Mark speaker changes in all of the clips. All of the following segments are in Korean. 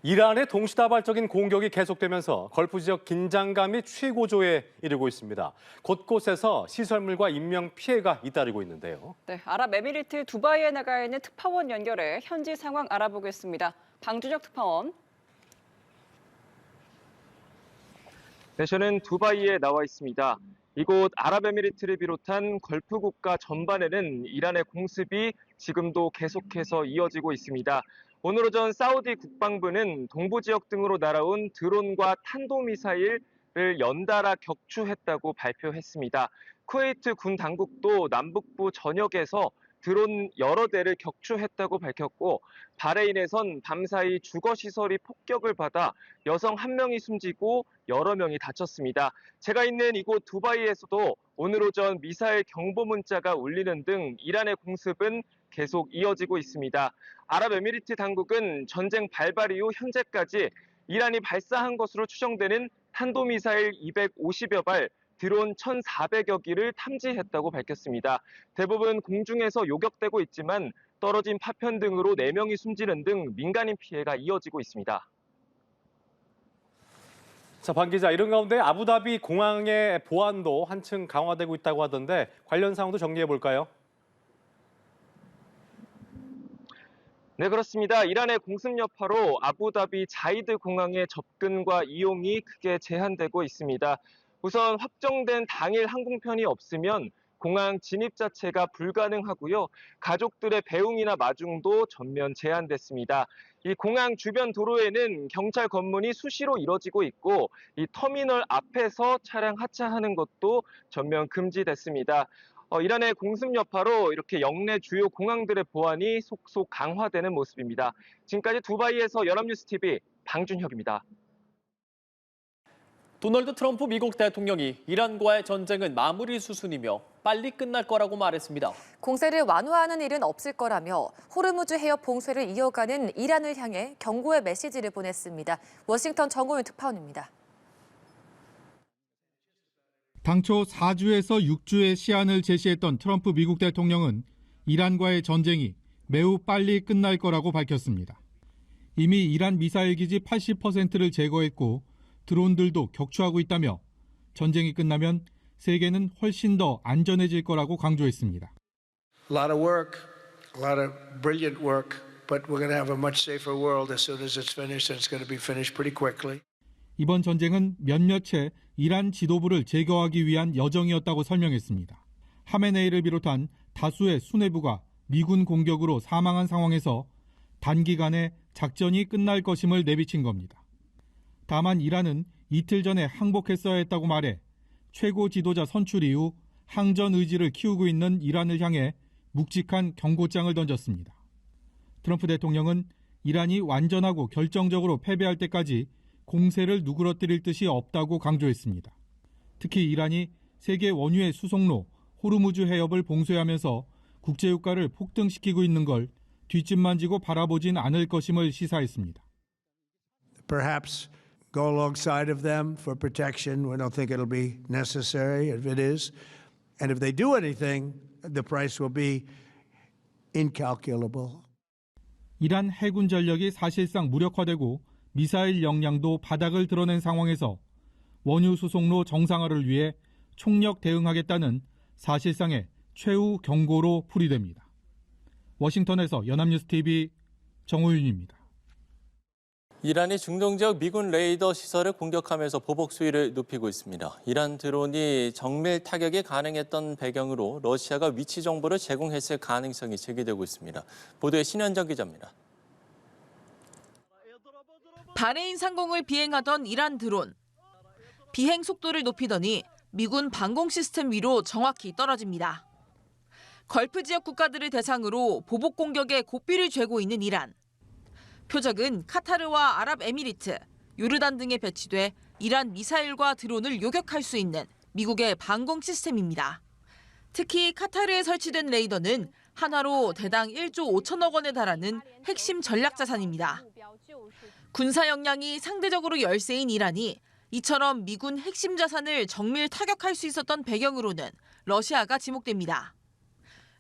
Speaker 1: 이란의 동시다발적인 공격이 계속되면서 걸프 지역 긴장감이 최고조에 이르고 있습니다. 곳곳에서 시설물과 인명 피해가 잇따르고 있는데요.
Speaker 2: 네, 아랍에미리트 두바이에 나가 있는 특파원 연결해 현지 상황 알아보겠습니다. 방준혁 특파원.
Speaker 3: 네, 저는 두바이에 나와 있습니다. 이곳 아랍에미리트를 비롯한 걸프 국가 전반에는 이란의 공습이 지금도 계속해서 이어지고 있습니다. 오늘 오전 사우디 국방부는 동부 지역 등으로 날아온 드론과 탄도미사일을 연달아 격추했다고 발표했습니다. 쿠웨이트 군 당국도 남북부 전역에서 드론 여러 대를 격추했다고 밝혔고, 바레인에선 밤사이 주거시설이 폭격을 받아 여성 1명이 숨지고 여러 명이 다쳤습니다. 제가 있는 이곳 두바이에서도 오늘 오전 미사일 경보 문자가 울리는 등 이란의 공습은 계속 이어지고 있습니다. 아랍에미리트 당국은 전쟁 발발 이후 현재까지 이란이 발사한 것으로 추정되는 탄도미사일 250여 발, 드론 1,400여 기를 탐지했다고 밝혔습니다. 대부분 공중에서 요격되고 있지만 떨어진 파편 등으로 4명이 숨지는 등 민간인 피해가 이어지고 있습니다.
Speaker 1: 자, 방 기자, 이런 가운데 아부다비 공항의 보안도 한층 강화되고 있다고 하던데 관련 사항도 정리해 볼까요?
Speaker 3: 네, 그렇습니다. 이란의 공습 여파로 아부다비 자이드 공항의 접근과 이용이 크게 제한되고 있습니다. 우선 확정된 당일 항공편이 없으면 공항 진입 자체가 불가능하고요. 가족들의 배웅이나 마중도 전면 제한됐습니다. 이 공항 주변 도로에는 경찰 검문이 수시로 이뤄지고 있고, 이 터미널 앞에서 차량 하차하는 것도 전면 금지됐습니다. 이란의 공습 여파로 이렇게 영내 주요 공항들의 보안이 속속 강화되는 모습입니다. 지금까지 두바이에서 연합뉴스TV 방준혁입니다.
Speaker 4: 도널드 트럼프 미국 대통령이 이란과의 전쟁은 마무리 수순이며 빨리 끝날 거라고 말했습니다.
Speaker 5: 공세를 완화하는 일은 없을 거라며 호르무즈 해협 봉쇄를 이어가는 이란을 향해 경고의 메시지를 보냈습니다. 워싱턴 정호윤 특파원입니다.
Speaker 6: 당초 4주에서 6주의 시한을 제시했던 트럼프 미국 대통령은 이란과의 전쟁이 매우 빨리 끝날 거라고 밝혔습니다. 이미 이란 미사일 기지 80%를 제거했고 드론들도 격추하고 있다며 전쟁이 끝나면 세계는 훨씬 더 안전해질 거라고 강조했습니다.
Speaker 7: A lot of work, a lot of brilliant work, but we're going to have a much safer world as soon as it's finished, and it's going to be finished pretty quickly.
Speaker 6: 이번 전쟁은 몇몇 채 이란 지도부를 제거하기 위한 여정이었다고 설명했습니다. 하메네이를 비롯한 다수의 수뇌부가 미군 공격으로 사망한 상황에서 단기간에 작전이 끝날 것임을 내비친 겁니다. 다만 이란은 이틀 전에 항복했어야 했다고 말해 최고 지도자 선출 이후 항전 의지를 키우고 있는 이란을 향해 묵직한 경고장을 던졌습니다. 트럼프 대통령은 이란이 완전하고 결정적으로 패배할 때까지 공세를 누그러뜨릴 뜻이 없다고 강조했습니다. 특히 이란이 세계 원유의 수송로 호르무즈 해협을 봉쇄하면서 국제유가를 폭등시키고 있는 걸 뒷짐만 지고 바라보진 않을 것임을 시사했습니다.
Speaker 7: Perhaps go alongside of them for protection. We don't think it'll be necessary if it is. And if they do anything, the price will be incalculable.
Speaker 6: 이란 해군 전력이 사실상 무력화되고 미사일 역량도 바닥을 드러낸 상황에서 원유 수송로 정상화를 위해 총력 대응하겠다는 사실상의 최후 경고로 풀이됩니다. 워싱턴에서 연합뉴스TV 정호윤입니다.
Speaker 4: 이란이 중동 지역 미군 레이더 시설을 공격하면서 보복 수위를 높이고 있습니다. 이란 드론이 정밀 타격이 가능했던 배경으로 러시아가 위치 정보를 제공했을 가능성이 제기되고 있습니다. 보도에 신현정 기자입니다.
Speaker 8: 바레인 상공을 비행하던 이란 드론. 비행 속도를 높이더니 미군 방공 시스템 위로 정확히 떨어집니다. 걸프 지역 국가들을 대상으로 보복 공격에 고삐를 죄고 있는 이란. 표적은 카타르와 아랍에미리트, 요르단 등에 배치돼 이란 미사일과 드론을 요격할 수 있는 미국의 방공 시스템입니다. 특히 카타르에 설치된 레이더는 한화로 대당 1조 5천억 원에 달하는 핵심 전략 자산입니다. 군사 역량이 상대적으로 열세인 이란이 이처럼 미군 핵심 자산을 정밀 타격할 수 있었던 배경으로는 러시아가 지목됩니다.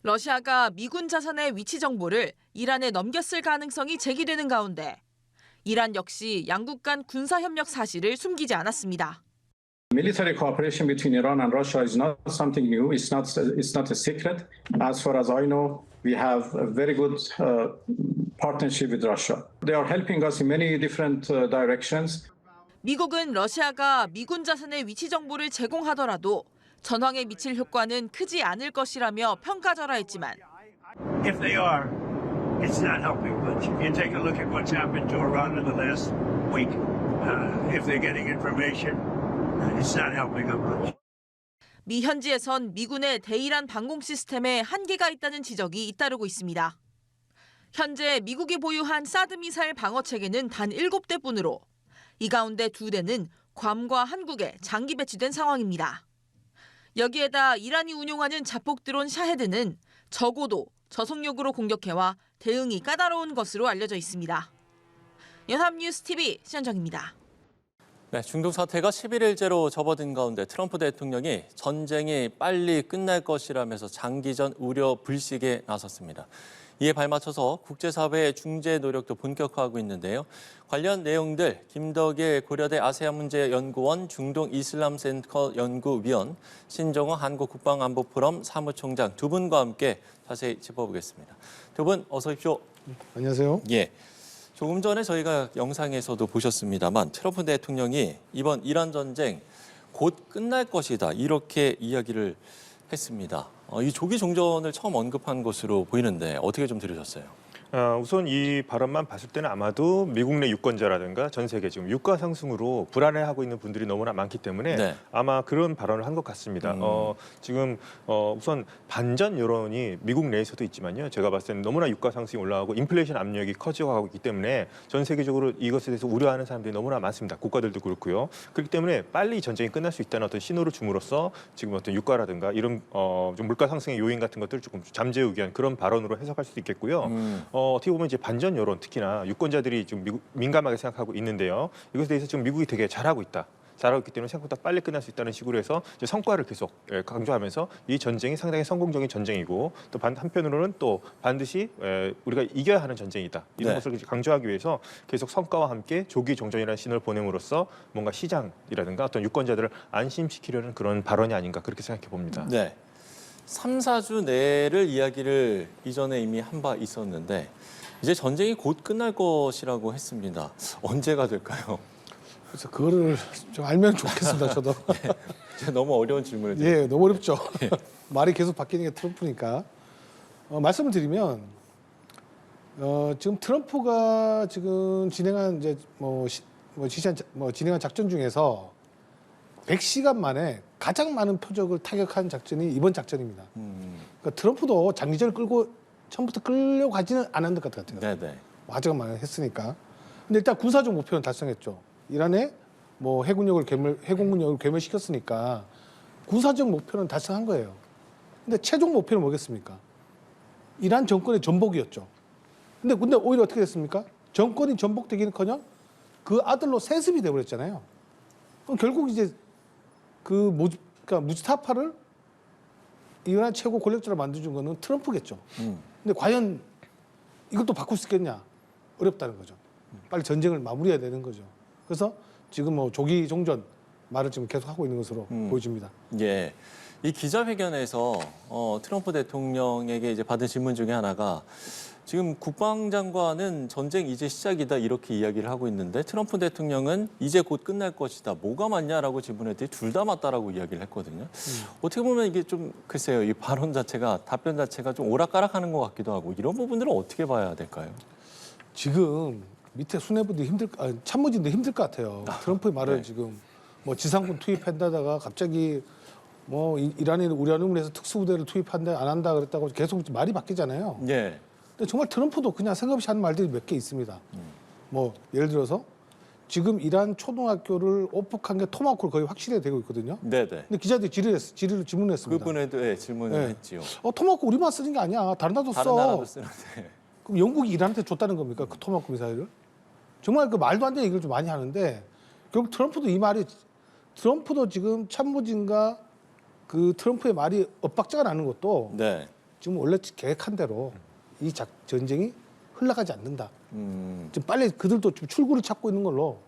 Speaker 8: 러시아가 미군 자산의 위치 정보를 이란에 넘겼을 가능성이 제기되는 가운데 이란 역시 양국 간 군사 협력 사실을 숨기지 않았습니다.
Speaker 9: Military cooperation between Iran and Russia is not something new. It's not a secret. As far as I know, we have a very good partnership with Russia. They are helping us in many different directions.
Speaker 8: 미국은 러시아가 미군 자산의 위치 정보를 제공하더라도 전황에 미칠 효과는 크지 않을 것이라며 평가절하했지만
Speaker 7: If they are, it's not helping much. You take a look at what's happened to Iran in the last week. If they're getting information, it's not helping them much.
Speaker 8: 미 현지에선 미군의 대이란 방공 시스템에 한계가 있다는 지적이 잇따르고 있습니다. 현재 미국이 보유한 사드 미사일 방어 체계는 단 7대뿐으로 이 가운데 2대는 괌과 한국에 장기 배치된 상황입니다. 여기에다 이란이 운용하는 자폭 드론 샤헤드는 저고도, 저속력으로 공격해와 대응이 까다로운 것으로 알려져 있습니다. 연합뉴스 TV 신현정입니다.
Speaker 4: 네, 중동 사태가 11일째로 접어든 가운데 트럼프 대통령이 전쟁이 빨리 끝날 것이라면서 장기전 우려 불식에 나섰습니다. 이에 발맞춰서 국제사회의 중재 노력도 본격화하고 있는데요. 관련 내용들 김덕일 고려대 아세아문제연구원 중동이슬람센터 연구위원, 신정호 한국국방안보포럼 사무총장 두 분과 함께 자세히 짚어보겠습니다. 두 분 어서 오십시오.
Speaker 10: 안녕하세요.
Speaker 4: 예. 조금 전에 저희가 영상에서도 보셨습니다만 트럼프 대통령이 이번 이란 전쟁 곧 끝날 것이다 이렇게 이야기를 했습니다. 이 조기 종전을 처음 언급한 것으로 보이는데 어떻게 좀 들으셨어요?
Speaker 10: 우선 이 발언만 봤을 때는 아마도 미국 내 유권자라든가 전 세계 지금 유가 상승으로 불안해하고 있는 분들이 너무나 많기 때문에
Speaker 4: 네.
Speaker 10: 아마 그런 발언을 한 것 같습니다. 지금 우선 반전 여론이 미국 내에서도 있지만요. 제가 봤을 때는 너무나 유가 상승이 올라가고 인플레이션 압력이 커져가고 있기 때문에 전 세계적으로 이것에 대해서 우려하는 사람들이 너무나 많습니다. 국가들도 그렇고요. 그렇기 때문에 빨리 이 전쟁이 끝날 수 있다는 어떤 신호를 줌으로써 지금 어떤 유가라든가 이런 좀 물가 상승의 요인 같은 것들을 조금 잠재우기 위한 그런 발언으로 해석할 수도 있겠고요. 어떻게 보면 이제 반전 여론, 특히나 유권자들이 지금 민감하게 생각하고 있는데요. 이것에 대해서 지금 미국이 되게 잘하고 있다. 잘하고 있기 때문에 생각보다 빨리 끝날 수 있다는 식으로 해서 이제 성과를 계속 강조하면서 이 전쟁이 상당히 성공적인 전쟁이고 또 한편으로는 또 반드시 우리가 이겨야 하는 전쟁이다. 이런
Speaker 4: 네.
Speaker 10: 것을 강조하기 위해서 계속 성과와 함께 조기 종전이라는 신호를 보냄으로써 뭔가 시장이라든가 어떤 유권자들을 안심시키려는 그런 발언이 아닌가 그렇게 생각해 봅니다.
Speaker 4: 네. 3, 4주 내를 이야기를 이전에 이미 한 바 있었는데 이제 전쟁이 곧 끝날 것이라고 했습니다. 언제가 될까요?
Speaker 11: 그래서 그거를 좀 알면 좋겠습니다. 저도.
Speaker 4: 네. 너무 어려운 질문을 드립니다.
Speaker 11: 예, 너무 어렵죠. 말이 계속 바뀌는 게 트럼프니까. 말씀을 드리면 지금 트럼프가 지금 진행한 이제 진행한 작전 중에서 100시간 만에 가장 많은 표적을 타격한 작전이 이번 작전입니다. 그러니까 트럼프도 장기전을 처음부터 끌려고 하지는 않은 것 같아요.
Speaker 4: 네네.
Speaker 11: 가장 많이 했으니까. 근데 일단 군사적 목표는 달성했죠. 이란의 해공군력을 괴멸시켰으니까 군사적 목표는 달성한 거예요. 근데 최종 목표는 뭐겠습니까? 이란 정권의 전복이었죠. 근데 오히려 어떻게 됐습니까? 정권이 전복되기는커녕 그 아들로 세습이 돼버렸잖아요. 그럼 결국 이제 그러니까 무스타파를 이란 최고 권력자로 만들어준 거는 트럼프겠죠. 근데 과연 이것도 바꿀 수 있겠냐? 어렵다는 거죠. 빨리 전쟁을 마무리해야 되는 거죠. 그래서 지금 조기 종전 말을 지금 계속 하고 있는 것으로 보여집니다.
Speaker 4: 예. 이 기자회견에서 트럼프 대통령에게 이제 받은 질문 중에 하나가 지금 국방장관은 전쟁 이제 시작이다 이렇게 이야기를 하고 있는데 트럼프 대통령은 이제 곧 끝날 것이다. 뭐가 맞냐라고 질문했더니 둘 다 맞다라고 이야기를 했거든요. 어떻게 보면 이게 좀 글쎄요. 이 발언 자체가 답변 자체가 좀 오락가락하는 것 같기도 하고 이런 부분들은 어떻게 봐야 될까요?
Speaker 11: 지금 밑에 수뇌부들이 참모진도 힘들 것 같아요. 트럼프의 말을
Speaker 4: 네.
Speaker 11: 지금 지상군 투입한다다가 갑자기 이란이 우라늄에서 특수부대를 투입한다 안 한다 그랬다고 계속 말이 바뀌잖아요.
Speaker 4: 예.
Speaker 11: 근데 정말 트럼프도 그냥 생각 없이 하는 말들이 몇 개 있습니다. 예를 들어서 지금 이란 초등학교를 오폭한 게 토마호크로 거의 확실히 되고 있거든요.
Speaker 4: 네네.
Speaker 11: 근데 기자들이 질문했습니다.
Speaker 4: 그분에도 질문을
Speaker 11: 네.
Speaker 4: 했지요.
Speaker 11: 토마호크 우리만 쓰는 게 아니야. 다른 나라도
Speaker 4: 다른
Speaker 11: 써.
Speaker 4: 나라도 쓰는데.
Speaker 11: 그럼 영국이 이란한테 줬다는 겁니까? 그 토마호크 미사일을? 정말 그 말도 안 되는 얘기를 좀 많이 하는데 결국 트럼프도 지금 참모진과 그 트럼프의 말이 엇박자가 나는 것도
Speaker 4: 네.
Speaker 11: 지금 원래 계획한 대로 이 전쟁이 흘러가지 않는다. 지금 빨리 그들도 좀 출구를 찾고 있는 걸로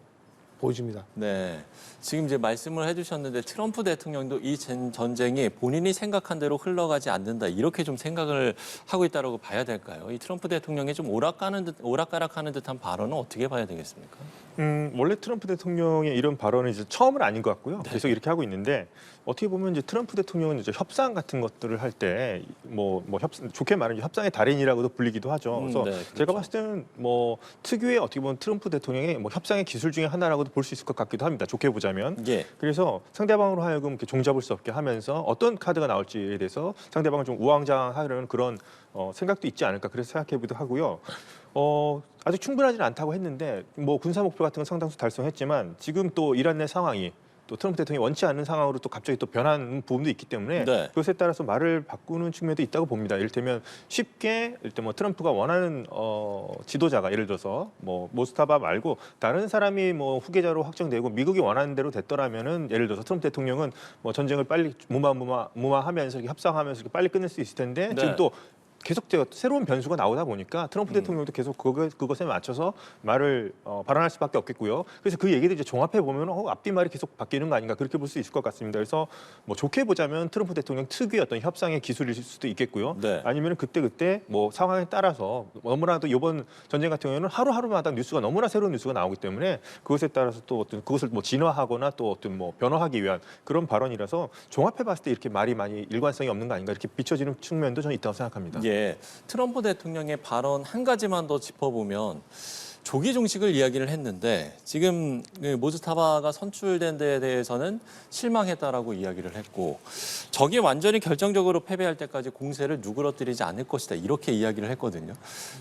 Speaker 11: 보여집니다.
Speaker 4: 네. 지금 이제 말씀을 해주셨는데 트럼프 대통령도 이 전쟁이 본인이 생각한 대로 흘러가지 않는다 이렇게 좀 생각을 하고 있다고 봐야 될까요? 이 트럼프 대통령이 좀 오락가락하는 듯한 발언은 어떻게 봐야 되겠습니까?
Speaker 10: 원래 트럼프 대통령의 이런 발언은 이제 처음은 아닌 것 같고요. 계속 이렇게 하고 있는데 어떻게 보면 이제 트럼프 대통령은 이제 협상 같은 것들을 할 때 좋게 말하면 협상의 달인이라고도 불리기도 하죠. 그래서
Speaker 4: 네, 그렇죠.
Speaker 10: 제가 봤을 때는 뭐 특유의 어떻게 보면 트럼프 대통령의 뭐 협상의 기술 중에 하나라고도 볼 수 있을 것 같기도 합니다. 좋게 보자면.
Speaker 4: 예.
Speaker 10: 그래서 상대방으로 하여금 이렇게 종잡을 수 없게 하면서 어떤 카드가 나올지에 대해서 상대방을 좀 우왕좌왕하려는 그런 생각도 있지 않을까 그래서 생각해보기도 하고요. 아직 충분하지는 않다고 했는데 뭐 군사 목표 같은 건 상당수 달성했지만 지금 또 이란 내 상황이 또 트럼프 대통령이 원치 않는 상황으로 또 갑자기 또 변한 부분도 있기 때문에
Speaker 4: 네.
Speaker 10: 그것에 따라서 말을 바꾸는 측면도 있다고 봅니다. 이를테면 쉽게 뭐 트럼프가 원하는 지도자가 예를 들어서 뭐 모스타바 말고 다른 사람이 뭐 후계자로 확정되고 미국이 원하는 대로 됐더라면은 예를 들어서 트럼프 대통령은 뭐 전쟁을 빨리 무마하면서 이렇게 협상하면서 이렇게 빨리 끝낼 수 있을 텐데
Speaker 4: 네.
Speaker 10: 지금 또 계속 새로운 변수가 나오다 보니까 트럼프 대통령도 계속 그것에 맞춰서 말을 발언할 수밖에 없겠고요. 그래서 그 얘기를 이제 종합해 보면 앞뒤 말이 계속 바뀌는 거 아닌가 그렇게 볼 수 있을 것 같습니다. 그래서 뭐 좋게 보자면 트럼프 대통령 특유의 어떤 협상의 기술일 수도 있겠고요.
Speaker 4: 네.
Speaker 10: 아니면 그때 뭐 상황에 따라서 너무나도 이번 전쟁 같은 경우에는 하루하루마다 뉴스가 너무나 새로운 뉴스가 나오기 때문에 그것에 따라서 또 어떤 그것을 뭐 진화하거나 또 어떤 뭐 변화하기 위한 그런 발언이라서 종합해 봤을 때 이렇게 말이 많이 일관성이 없는 거 아닌가 이렇게 비춰지는 측면도 저는 있다고 생각합니다.
Speaker 4: 예, 트럼프 대통령의 발언 한 가지만 더 짚어보면 조기 종식을 이야기를 했는데 지금 모스타바가 선출된 데에 대해서는 실망했다라고 이야기를 했고 적이 완전히 결정적으로 패배할 때까지 공세를 누그러뜨리지 않을 것이다 이렇게 이야기를 했거든요.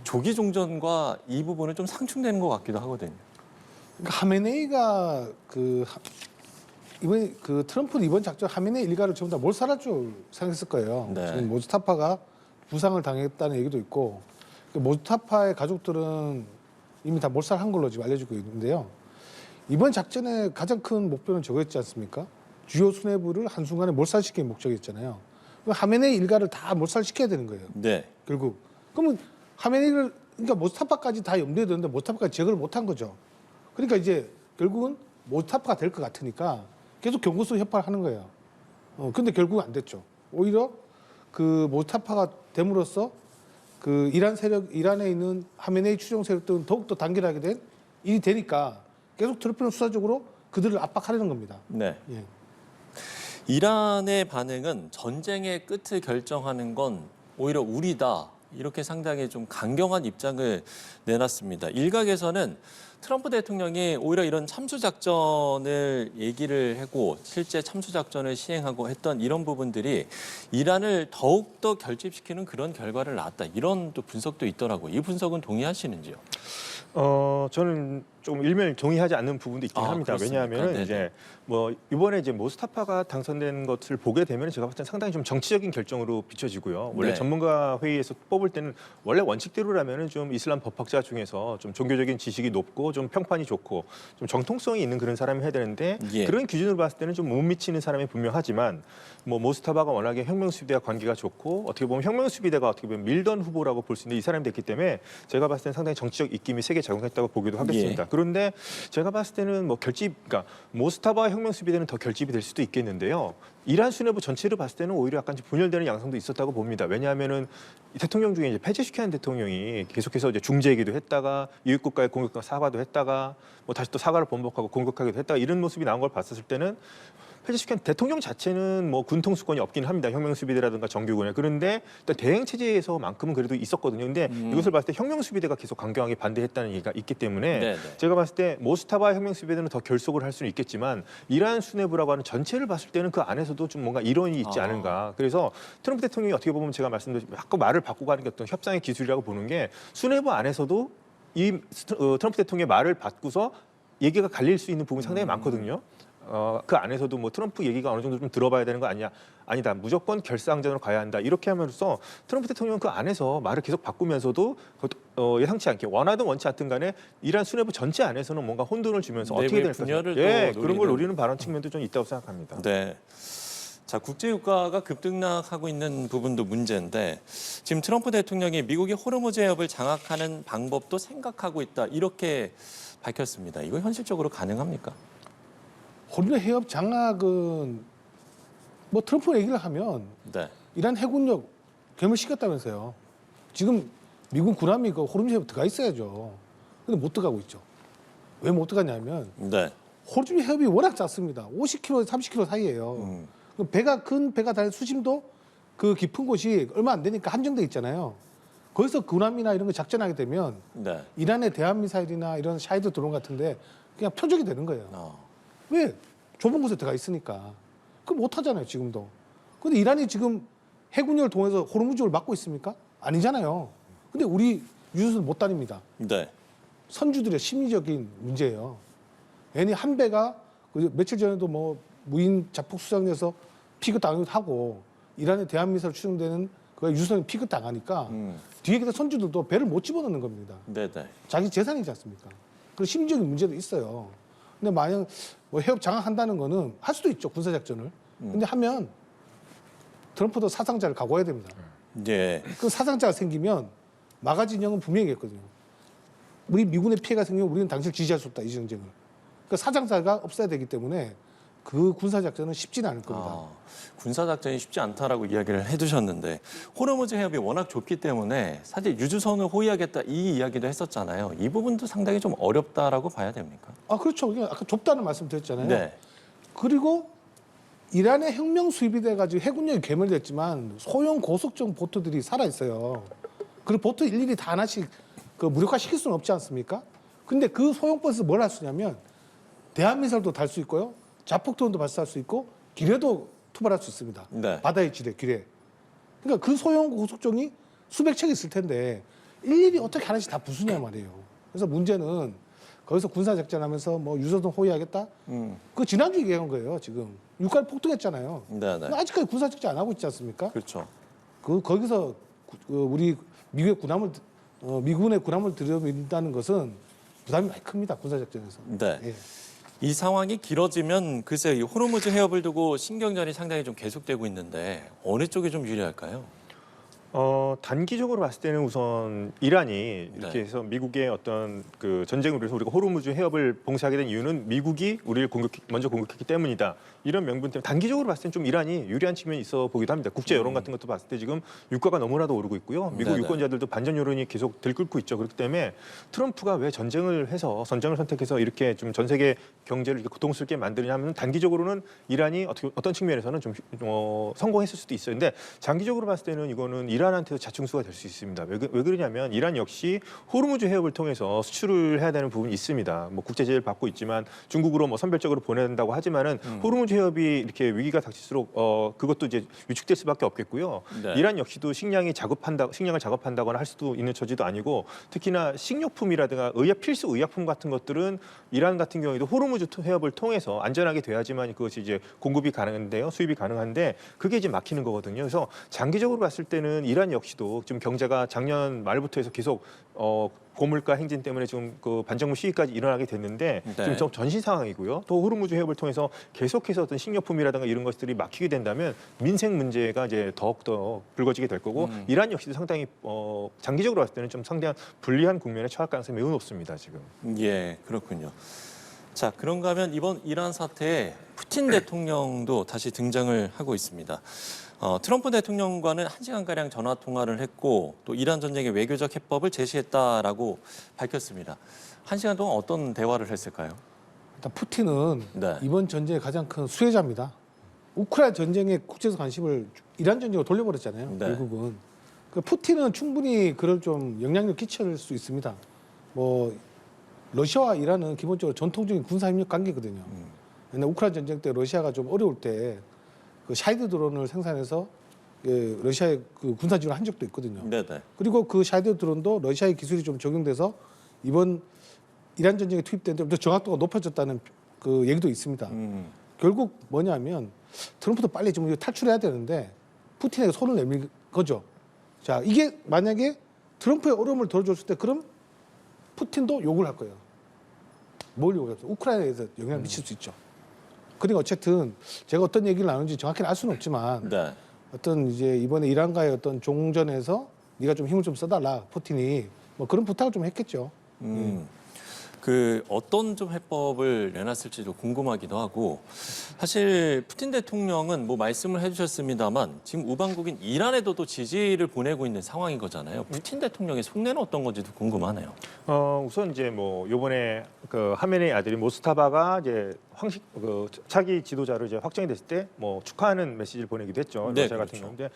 Speaker 4: 조기 종전과 이 부분은 좀 상충되는 것 같기도 하거든요.
Speaker 11: 그러니까 하메네이가 트럼프는 이번 작전 하메네이 일가를 전부 다 몰살할 줄 생각했을 거예요.
Speaker 4: 네.
Speaker 11: 지금 모스타파가 부상을 당했다는 얘기도 있고 모스타파의 가족들은 이미 다 몰살한 걸로 지금 알려지고 있는데요. 이번 작전의 가장 큰 목표는 저거였지 않습니까? 주요 수뇌부를 한순간에 몰살시키는 목적이었잖아요. 하메네이 일가를 다 몰살시켜야 되는 거예요.
Speaker 4: 네.
Speaker 11: 결국. 그러면 하메네이를 그러니까 모스타파까지 다 염두에 두는데 모스타파까지 제거를 못한 거죠. 그러니까 이제 결국은 모스타파가 될 것 같으니까 계속 경고성 협박을 하는 거예요. 근데 결국은 안 됐죠. 오히려 그 모스타파가 됨으로써 그 이란에 있는 하메네이 추종 세력들은 더욱더 단결하게 된 일이 되니까 계속 트럼프는 수사적으로 그들을 압박하려는 겁니다.
Speaker 4: 네.
Speaker 11: 예.
Speaker 4: 이란의 반응은 전쟁의 끝을 결정하는 건 오히려 우리다. 이렇게 상당히 좀 강경한 입장을 내놨습니다. 일각에서는 트럼프 대통령이 오히려 이런 참수작전을 얘기를 하고 실제 참수작전을 시행하고 했던 이런 부분들이 이란을 더욱더 결집시키는 그런 결과를 낳았다. 이런 또 분석도 있더라고요. 이 분석은 동의하시는지요?
Speaker 10: 저는 좀 일면 동의하지 않는 부분도 있긴 합니다.
Speaker 4: 그렇습니까?
Speaker 10: 왜냐하면
Speaker 4: 네네.
Speaker 10: 이제 뭐 이번에 이제 모스타파가 당선된 것을 보게 되면 제가 봤을 때 상당히 좀 정치적인 결정으로 비춰지고요. 원래
Speaker 4: 네.
Speaker 10: 전문가 회의에서 뽑을 때는 원래 원칙대로라면은 좀 이슬람 법학자 중에서 좀 종교적인 지식이 높고 좀 평판이 좋고 좀 정통성이 있는 그런 사람이 해야 되는데
Speaker 4: 예.
Speaker 10: 그런 기준으로 봤을 때는 좀 못 미치는 사람이 분명하지만 뭐 모스타바가 워낙에 혁명수비대와 관계가 좋고 어떻게 보면 혁명수비대가 어떻게 보면 밀던 후보라고 볼 수 있는 이 사람이 됐기 때문에 제가 봤을 때는 상당히 정치적 입김이 세게 작용했다고 보기도 하겠습니다.
Speaker 4: 예.
Speaker 10: 그런데 제가 봤을 때는 뭐 그러니까 모스타바 혁명수비대는 더 결집이 될 수도 있겠는데요. 이란 수뇌부 전체를 봤을 때는 오히려 약간 좀 분열되는 양상도 있었다고 봅니다. 왜냐하면은 대통령 중에 이제 페제슈키안 대통령이 계속해서 이제 중재기도 했다가 이웃 국가의 공격과 사과도 했다가 뭐 다시 또 사과를 번복하고 공격하기도 했다가 이런 모습이 나온 걸 봤었을 때는 페제슈키안 대통령 자체는 뭐 군통 수권이 없긴 합니다. 혁명수비대라든가 정규군에. 그런데 일단 대행 체제에서만큼은 그래도 있었거든요. 근데 이것을 봤을 때 혁명수비대가 계속 강경하게 반대했다는 얘기가 있기 때문에
Speaker 4: 네네.
Speaker 10: 제가 봤을 때 모스타바 혁명수비대는 더 결속을 할 수는 있겠지만 이란 수뇌부라고 하는 전체를 봤을 때는 그 안에서도 좀 뭔가 이론이 있지 않은가. 그래서 트럼프 대통령이 어떻게 보면 제가 말씀드린 자꾸 말을 바꾸고 하는 게 어떤 협상의 기술이라고 보는 게 수뇌부 안에서도 이 트럼프 대통령의 말을 받고서 얘기가 갈릴 수 있는 부분이 상당히 많거든요. 그 안에서도 뭐 트럼프 얘기가 어느 정도 좀 들어봐야 되는 거 아니냐? 아니다. 무조건 결사항전으로 가야 한다. 이렇게 함으로써 트럼프 대통령은 그 안에서 말을 계속 바꾸면서도 예상치 않게 원하든 원치 않든 간에 이란 수뇌부 전체 안에서는 뭔가 혼돈을 주면서 어떻게
Speaker 4: 내부의
Speaker 10: 될까?
Speaker 4: 분열을
Speaker 10: 예,
Speaker 4: 또
Speaker 10: 그런 걸
Speaker 4: 노리는.
Speaker 10: 노리는 발언 측면도 좀 있다고 생각합니다.
Speaker 4: 네. 자, 국제유가가 급등락하고 있는 부분도 문제인데 지금 트럼프 대통령이 미국이 호르무즈 해협을 장악하는 방법도 생각하고 있다 이렇게 밝혔습니다. 이거 현실적으로 가능합니까?
Speaker 11: 호르무즈 해협 장악은 뭐 트럼프 얘기를 하면
Speaker 4: 네.
Speaker 11: 이란 해군력 괴멸시켰다면서요. 지금 미군 군함이 그 호르무즈 해협 들어가 있어야죠. 근데 못 들어가고 있죠. 왜 못 들어가냐면
Speaker 4: 네.
Speaker 11: 호르무즈 해협이 워낙 작습니다. 50km, 30km 사이예요. 배가 큰 배가 다니는 수심도 그 깊은 곳이 얼마 안 되니까 한정돼 있잖아요. 거기서 군함이나 이런 거 작전하게 되면
Speaker 4: 네.
Speaker 11: 이란의 대한 미사일이나 이런 샤이드 드론 같은데 그냥 표적이 되는 거예요. 왜? 좁은 곳에 들어가 있으니까. 그럼 못 하잖아요, 지금도. 근데 이란이 지금 해군력을 통해서 호르무즈를 막고 있습니까? 아니잖아요. 근데 우리 유조선 못 다닙니다.
Speaker 4: 네.
Speaker 11: 선주들의 심리적인 문제예요. 괜히 한 배가 며칠 전에도 뭐 무인 자폭 수상에서 피격 당하고 이란의 대한미사일 추정되는 그 유선이 피격 당하니까 뒤에 계신 선주들도 배를 못 집어넣는 겁니다.
Speaker 4: 네네.
Speaker 11: 자기 재산이지 않습니까? 그런 심리적인 문제도 있어요. 근데 만약 뭐 해협 장악한다는 거는 할 수도 있죠, 군사작전을. 근데 하면 트럼프도 사상자를 각오해야 됩니다.
Speaker 4: 예.
Speaker 11: 그 사상자가 생기면 마가 진영은 분명히 했거든요. 우리 미군의 피해가 생기면 우리는 당신을 지지할 수 없다, 이 전쟁을. 그 사상자가 없어야 되기 때문에 그 군사작전은 쉽지는 않을 겁니다.
Speaker 4: 군사작전이 쉽지 않다라고 이야기를 해두셨는데 호르무즈 해협이 워낙 좁기 때문에 사실 유주선을 호위하겠다 이 이야기도 했었잖아요. 이 부분도 상당히 좀 어렵다라고 봐야 됩니까?
Speaker 11: 아, 그렇죠. 아까 좁다는 말씀 드렸잖아요.
Speaker 4: 네.
Speaker 11: 그리고 이란의 혁명 수입이 돼가지고 해군력이 괴멸됐지만 소형 고속정 보트들이 살아있어요. 그리고 보트 일일이 다 하나씩 그 무력화시킬 수는 없지 않습니까? 근데 그 소형 버스에서 뭘 할 수 있냐면 대한미사일도 달 수 있고요. 자폭드론도 발사할 수 있고 기뢰도 투발할 수 있습니다.
Speaker 4: 네.
Speaker 11: 바다의 지뢰, 기뢰. 그러니까 그 소형 고속정이 수백 척 있을 텐데 일일이 어떻게 하나씩 다 부수냐 말이에요. 그래서 문제는 거기서 군사작전하면서 뭐 유조선 호위하겠다? 그거 지난주 얘기한 거예요, 지금. 유가를 폭등했잖아요.
Speaker 4: 네네.
Speaker 11: 아직까지 군사작전 안 하고 있지 않습니까?
Speaker 4: 그렇죠.
Speaker 11: 거기서 우리 미국의 군함을 미군의 군함을 들여민다는 것은 부담이 많이 큽니다, 군사작전에서.
Speaker 4: 네.
Speaker 11: 예.
Speaker 4: 이 상황이 길어지면 글쎄 이 호르무즈 해협을 두고 신경전이 상당히 좀 계속되고 있는데 어느 쪽이 좀 유리할까요?
Speaker 10: 단기적으로 봤을 때는 우선 이란이 이렇게
Speaker 4: 네.
Speaker 10: 해서 미국의 어떤 그 전쟁으로 해서 우리가 호르무즈 해협을 봉쇄하게 된 이유는 미국이 우리를 먼저 공격했기 때문이다. 이런 명분 때문에 단기적으로 봤을 때는 좀 이란이 유리한 측면이 있어 보기도 합니다. 국제 여론 같은 것도 봤을 때 지금 유가가 너무나도 오르고 있고요. 미국
Speaker 4: 네네.
Speaker 10: 유권자들도 반전 여론이 계속 들끓고 있죠. 그렇기 때문에 트럼프가 왜 전쟁을 선택해서 이렇게 좀 전 세계 경제를 이렇게 고통스럽게 만드냐면 단기적으로는 이란이 어떤 측면에서는 좀 성공했을 수도 있어요. 근데 장기적으로 봤을 때는 이거는 이란한테도 자충수가 될 수 있습니다. 왜 그러냐면 이란 역시 호르무즈 해협을 통해서 수출을 해야 되는 부분이 있습니다. 뭐 국제 제재를 받고 있지만 중국으로 뭐 선별적으로 보내야 된다고 하지만은 호르무즈 해협이 이렇게 위기가 닥칠수록 그것도 이제 위축될 수밖에 없겠고요.
Speaker 4: 네.
Speaker 10: 이란 역시도 식량을 작업한다거나 할 수도 있는 처지도 아니고 특히나 식료품이라든가 필수 의약품 같은 것들은 이란 같은 경우에도 호르무즈 해협을 통해서 안전하게 돼야지만 그것이 이제 공급이 가능한데요, 수입이 가능한데 그게 이제 막히는 거거든요. 그래서 장기적으로 봤을 때는 이란 역시도 지금 경제가 작년 말부터 해서 계속 고물가 행진 때문에 지금 그 반정부 시위까지 일어나게 됐는데
Speaker 4: 네.
Speaker 10: 지금 좀 전신 상황이고요. 또 호르무즈 해협을 통해서 계속해서 어떤 식료품이라든가 이런 것들이 막히게 된다면 민생 문제가 이제 더욱더 불거지게 될 거고 이란 역시도 상당히 장기적으로 봤을 때는 좀 상당한 불리한 국면에 처할 가능성이 매우 높습니다. 지금.
Speaker 4: 예, 그렇군요. 자, 그런가 하면 이번 이란 사태에 푸틴 대통령도 다시 등장을 하고 있습니다. 트럼프 대통령과는 1시간가량 전화 통화를 했고 또 이란 전쟁의 외교적 해법을 제시했다라고 밝혔습니다. 1시간 동안 어떤 대화를 했을까요?
Speaker 11: 일단 푸틴은
Speaker 4: 네.
Speaker 11: 이번 전쟁의 가장 큰 수혜자입니다. 우크라이나 전쟁에 국제적 관심을 이란 전쟁으로 돌려버렸잖아요.
Speaker 4: 네.
Speaker 11: 결국은. 그 푸틴은 충분히 그럴 좀 영향력 끼칠 수 있습니다. 뭐 러시아와 이란은 기본적으로 전통적인 군사협력 관계거든요. 옛날 우크라이나 전쟁 때 러시아가 좀 어려울 때 그 샤이드 드론을 생산해서 러시아에 그 군사 지원을 한 적도 있거든요.
Speaker 4: 네네.
Speaker 11: 그리고 그 샤이드 드론도 러시아의 기술이 좀 적용돼서 이번 이란 전쟁에 투입된 데 더 정확도가 높아졌다는 그 얘기도 있습니다. 결국 뭐냐면 트럼프도 빨리 좀 탈출해야 되는데 푸틴에게 손을 내밀 거죠. 자, 이게 만약에 트럼프의 어려움을 덜어줬을 때 그럼 푸틴도 욕을 할 거예요. 뭘 욕을 할까요? 우크라이나에서 영향을 미칠 수 있죠. 그러니까 어쨌든 제가 어떤 얘기를 나누는지 정확히 알 수는 없지만
Speaker 4: 네.
Speaker 11: 어떤 이제 이번에 이란과의 어떤 종전에서 네가 좀 힘을 좀 써달라 푸틴이 뭐 그런 부탁을 좀 했겠죠.
Speaker 4: 그 어떤 좀 해법을 내놨을지도 궁금하기도 하고 사실 푸틴 대통령은 뭐 말씀을 해주셨습니다만 지금 우방국인 이란에도 또 지지를 보내고 있는 상황인 거잖아요. 푸틴 대통령의 속내는 어떤 건지도 궁금하네요.
Speaker 10: 우선 이제 뭐 요번에 그 하메네이 아들이 모스타바가 이제 차기 지도자로 이제 확정이 됐을 때 뭐 축하하는 메시지를 보내기도 했죠.
Speaker 4: 네,
Speaker 10: 러시아 같은
Speaker 4: 그렇죠.
Speaker 10: 경우인데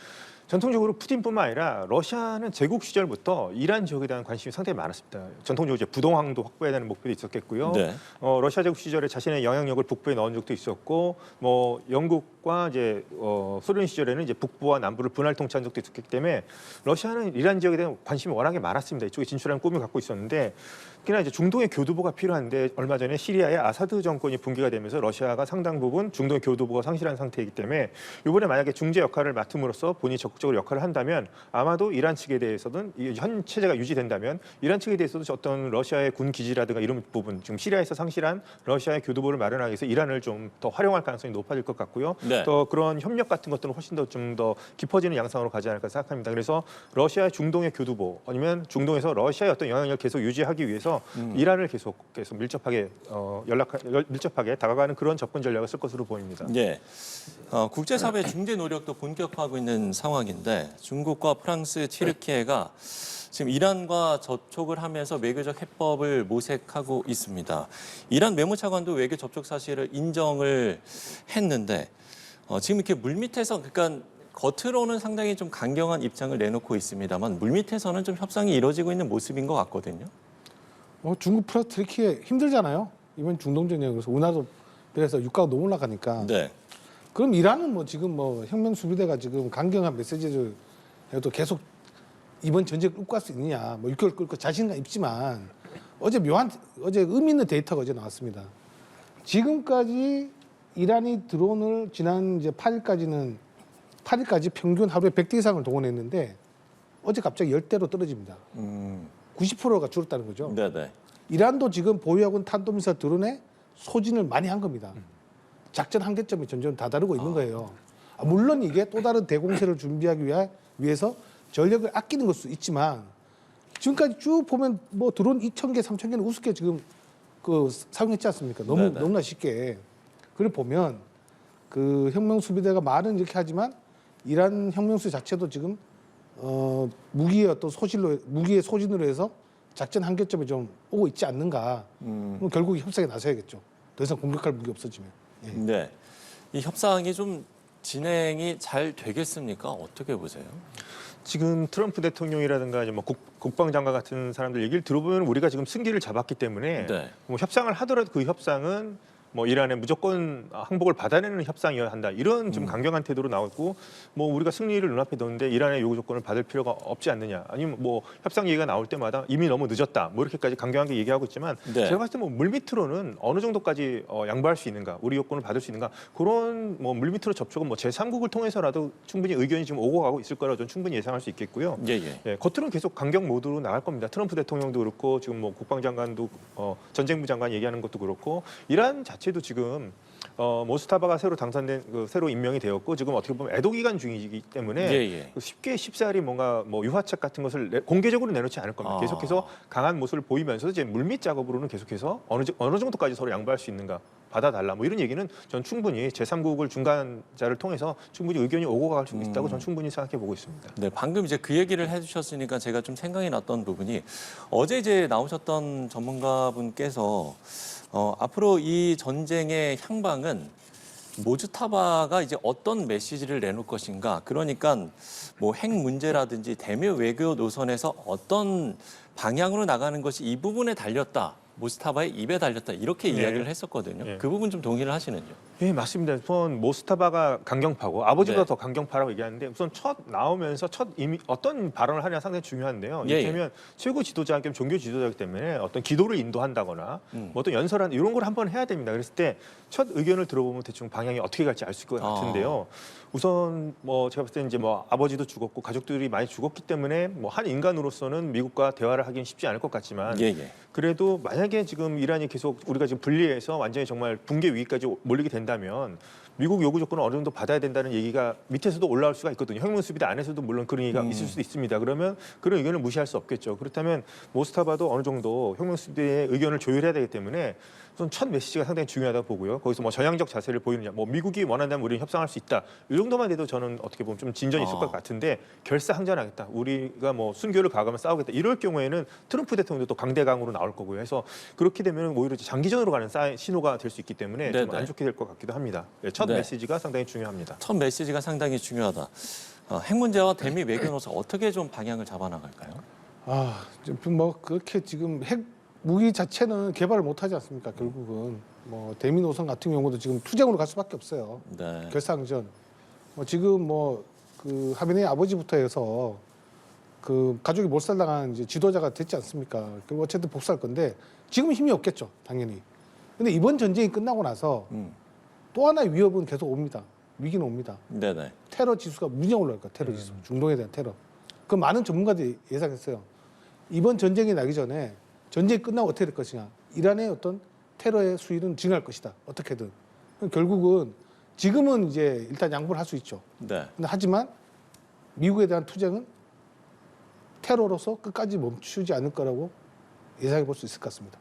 Speaker 10: 전통적으로 푸틴뿐만 아니라 러시아는 제국 시절부터 이란 지역에 대한 관심이 상당히 많았습니다. 전통적으로 이제 부동항도 확보해야 되는 목표도 있었겠고요.
Speaker 4: 네.
Speaker 10: 러시아 제국 시절에 자신의 영향력을 북부에 넣은 적도 있었고, 뭐 영국과 이제 소련 시절에는 이제 북부와 남부를 분할 통치한 적도 있었기 때문에 러시아는 이란 지역에 대한 관심이 워낙에 많았습니다. 이쪽에 진출하는 꿈을 갖고 있었는데. 특히나 이제 중동의 교두보가 필요한데 얼마 전에 시리아의 아사드 정권이 붕괴가 되면서 러시아가 상당 부분 중동의 교두보가 상실한 상태이기 때문에 이번에 만약에 중재 역할을 맡음으로써 본인이 적극적으로 역할을 한다면 아마도 이란 측에 대해서는 현 체제가 유지된다면 이란 측에 대해서도 어떤 러시아의 군 기지라든가 이런 부분 지금 시리아에서 상실한 러시아의 교두보를 마련하기 위해서 이란을 좀 더 활용할 가능성이 높아질 것 같고요.
Speaker 4: 네.
Speaker 10: 또 그런 협력 같은 것들은 훨씬 더 좀 더 깊어지는 양상으로 가지 않을까 생각합니다. 그래서 러시아의 중동의 교두보 아니면 중동에서 러시아의 어떤 영향력을 계속 유지하기 위해서 이란을 계속 밀접하게 밀접하게 다가가는 그런 접근 전략을 쓸 것으로 보입니다.
Speaker 4: 네. 국제사회 중재 노력도 본격화하고 있는 상황인데 중국과 프랑스, 튀르키예가 지금 이란과 접촉을 하면서 외교적 해법을 모색하고 있습니다. 이란 외무차관도 외교 접촉 사실을 인정을 했는데 지금 이렇게 물밑에서 그러니까 겉으로는 상당히 좀 강경한 입장을 내놓고 있습니다만 물밑에서는 좀 협상이 이루어지고 있는 모습인 것 같거든요.
Speaker 11: 중국 플러스 튀르키예 힘들잖아요. 이번 중동 전쟁에서 운하도 그래서 유가가 너무 올라가니까.
Speaker 4: 네.
Speaker 11: 그럼 이란은 뭐 지금 뭐 혁명 수비대가 지금 강경한 메시지를 해도 계속 이번 전쟁을 끌고 갈 수 있느냐. 뭐 6개월 끌고 자신감 있지만 어제 의미 있는 데이터가 어제 나왔습니다. 지금까지 이란이 드론을 지난 이제 8일까지 평균 하루에 100대 이상을 동원했는데 어제 갑자기 10대로 떨어집니다. 90%가 줄었다는 거죠.
Speaker 4: 네네.
Speaker 11: 이란도 지금 보유하고 있는 탄도미사일 드론에 소진을 많이 한 겁니다. 작전 한계점이 점점 다다르고 있는 거예요. 물론 이게 또 다른 대공세를 준비하기 위해서 전력을 아끼는 걸 수 있지만 지금까지 쭉 보면 뭐 드론 2,000개, 3,000개는 우습게 지금 사용했지 않습니까? 너무나 쉽게. 그걸 보면 그 혁명 수비대가 말은 이렇게 하지만 이란 혁명 수비 자체도 지금 무기의 어떤 무기의 소진으로 해서 작전 한계점에 좀 오고 있지 않는가. 그럼 결국 협상에 나서야겠죠. 더 이상 공격할 무기 없어지면. 예.
Speaker 4: 네. 이 협상이 좀 진행이 잘 되겠습니까? 어떻게 보세요?
Speaker 10: 지금 트럼프 대통령이라든가 이제 뭐 국방장관 같은 사람들 얘기를 들어보면 우리가 지금 승기를 잡았기 때문에
Speaker 4: 네.
Speaker 10: 뭐 협상을 하더라도 그 협상은 뭐 이란의 무조건 항복을 받아내는 협상이어야 한다. 이런 좀 강경한 태도로 나왔고 뭐 우리가 승리를 눈앞에 두는데 이란의 요구 조건을 받을 필요가 없지 않느냐. 아니면 뭐 협상 얘기가 나올 때마다 이미 너무 늦었다. 뭐 이렇게까지 강경하게 얘기하고 있지만
Speaker 4: 네.
Speaker 10: 제가 봤을 때 뭐 물밑으로는 어느 정도까지 양보할 수 있는가, 우리 요건을 받을 수 있는가 그런 뭐 물밑으로 접촉은 뭐 제3국을 통해서라도 충분히 의견이 지금 오고 가고 있을 거라고 저는 충분히 예상할 수 있겠고요.
Speaker 4: 예.
Speaker 10: 겉으로는 계속 강경 모드로 나갈 겁니다. 트럼프 대통령도 그렇고 지금 뭐 국방장관도 전쟁부 장관 얘기하는 것도 그렇고 이란 자체도 지금 모스타바가 새로 당선된 새로 임명이 되었고 지금 어떻게 보면 애도 기간 중이기 때문에 쉽게 쉽사리 뭔가 뭐 유화책 같은 것을 공개적으로 내놓지 않을 겁니다. 계속해서 강한 모습을 보이면서 이제 물밑 작업으로는 계속해서 어느 정도까지 서로 양보할 수 있는가 받아달라 뭐 이런 얘기는 전 충분히 제3국을 중간자를 통해서 충분히 의견이 오고 갈 수 있다고 전 충분히 생각해 보고 있습니다.
Speaker 4: 네, 방금 이제 그 얘기를 해주셨으니까 제가 좀 생각이 났던 부분이 어제 이제 나오셨던 전문가분께서 앞으로 이 전쟁의 향방은 모주타바가 이제 어떤 메시지를 내놓을 것인가. 그러니까 뭐 핵 문제라든지 대미 외교 노선에서 어떤 방향으로 나가는 것이 이 부분에 달렸다. 모스타바의 입에 달렸다. 이렇게 이야기를 했었거든요. 그 부분 좀 동의를 하시는요?
Speaker 10: 예, 맞습니다. 우선 모스타바가 강경파고 아버지보다
Speaker 4: 네.
Speaker 10: 더 강경파라고 얘기하는데 우선 첫 나오면서 이미 어떤 발언을 하냐 상당히 중요한데요. 이를테면 최고 지도자 겸 종교 지도자이기 때문에 어떤 기도를 인도한다거나 뭐 어떤 연설한 이런 걸 한번 해야 됩니다. 그랬을 때 첫 의견을 들어보면 대충 방향이 어떻게 갈지 알 수 있을 것 같은데요. 우선 뭐 제가 봤을 때 이제 뭐 아버지도 죽었고 가족들이 많이 죽었기 때문에 뭐 한 인간으로서는 미국과 대화를 하기는 쉽지 않을 것 같지만 그래도 만약에 만약에 지금 이란이 계속 우리가 지금 분리해서 완전히 정말 붕괴 위기까지 몰리게 된다면 미국 요구 조건을 어느 정도 받아야 된다는 얘기가 밑에서도 올라올 수가 있거든요. 핵문 수비대 안에서도 물론 그런 얘기가 있을 수도 있습니다. 그러면 그런 의견을 무시할 수 없겠죠. 그렇다면 모스타바도 어느 정도 핵문 수비대의 의견을 조율해야 되기 때문에 우선 첫 메시지가 상당히 중요하다고 보고요. 거기서 뭐 전향적 자세를 보이느냐, 뭐 미국이 원한다면 우리는 협상할 수 있다. 이 정도만 돼도 저는 어떻게 보면 좀 진전이 있을 것 같은데 결사항전하겠다. 우리가 뭐 순교를 가가면 싸우겠다. 이럴 경우에는 트럼프 대통령도 또 강대강으로 나올 거고요. 해서 그렇게 되면 오히려 장기전으로 가는 신호가 될 수 있기 때문에 좀 안 좋게 될 것 같기도 합니다. 네, 첫 메시지가 상당히 중요합니다.
Speaker 4: 첫 메시지가 상당히 중요하다. 핵 문제와 대미 외교노선 어떻게 좀 방향을 잡아나갈까요?
Speaker 11: 뭐 그렇게 지금 핵 무기 자체는 개발을 못하지 않습니까? 결국은 뭐 대미 노선 같은 경우도 지금 투쟁으로 갈 수밖에 없어요.
Speaker 4: 네.
Speaker 11: 결사항전. 뭐 지금 뭐 그 하메네이 아버지부터 해서 그 가족이 몰살당한 이제 지도자가 됐지 않습니까? 그리고 어쨌든 복수할 건데 지금은 힘이 없겠죠, 당연히. 근데 이번 전쟁이 끝나고 나서 또 하나의 위협은 계속 옵니다. 위기는 옵니다.
Speaker 4: 네네.
Speaker 11: 테러 지수가 무지하게 올라갈 거예요. 테러 지수, 중동에 대한 테러. 그 많은 전문가들이 예상했어요. 이번 전쟁이 나기 전에 전쟁이 끝나고 어떻게 될 것이냐. 이란의 어떤 테러의 수위는 증가할 것이다. 어떻게든. 결국은 지금은 이제 일단 양보를 할 수 있죠.
Speaker 4: 네.
Speaker 11: 근데 하지만 미국에 대한 투쟁은 테러로서 끝까지 멈추지 않을 거라고 예상해 볼 수 있을 것 같습니다.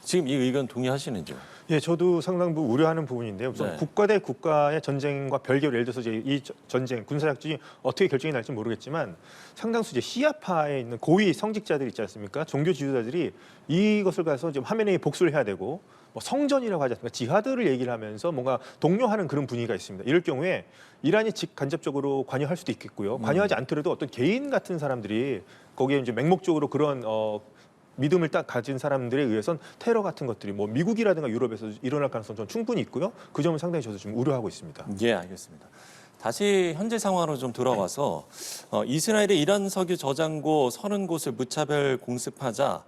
Speaker 4: 지금 이 의견 동의하시는지요?
Speaker 10: 예, 저도 상당부 우려하는 부분인데요. 우선 국가 대 국가의 전쟁과 별개로 예를 들어서 이제 이 전쟁 군사작전이 어떻게 결정이 날지 모르겠지만 상당수 이제 시아파에 있는 고위 성직자들이 있지 않습니까? 종교 지도자들이 이것을 가서 지금 하메네이 복수를 해야 되고 뭐 성전이라고 하지 않습니까? 지하드를 얘기를 하면서 뭔가 독려하는 그런 분위기가 있습니다. 이럴 경우에 이란이 직간접적으로 관여할 수도 있겠고요. 관여하지 않더라도 어떤 개인 같은 사람들이 거기에 이제 맹목적으로 그런 믿음을 딱 가진 사람들에 의해선 테러 같은 것들이 뭐 미국이라든가 유럽에서 일어날 가능성은 좀 충분히 있고요. 그 점은 상당히 저도 좀 우려하고 있습니다.
Speaker 4: 예, 알겠습니다. 다시 현재 상황으로 좀 돌아와서 이스라엘의 이란 석유 저장고 30곳을 무차별 공습하자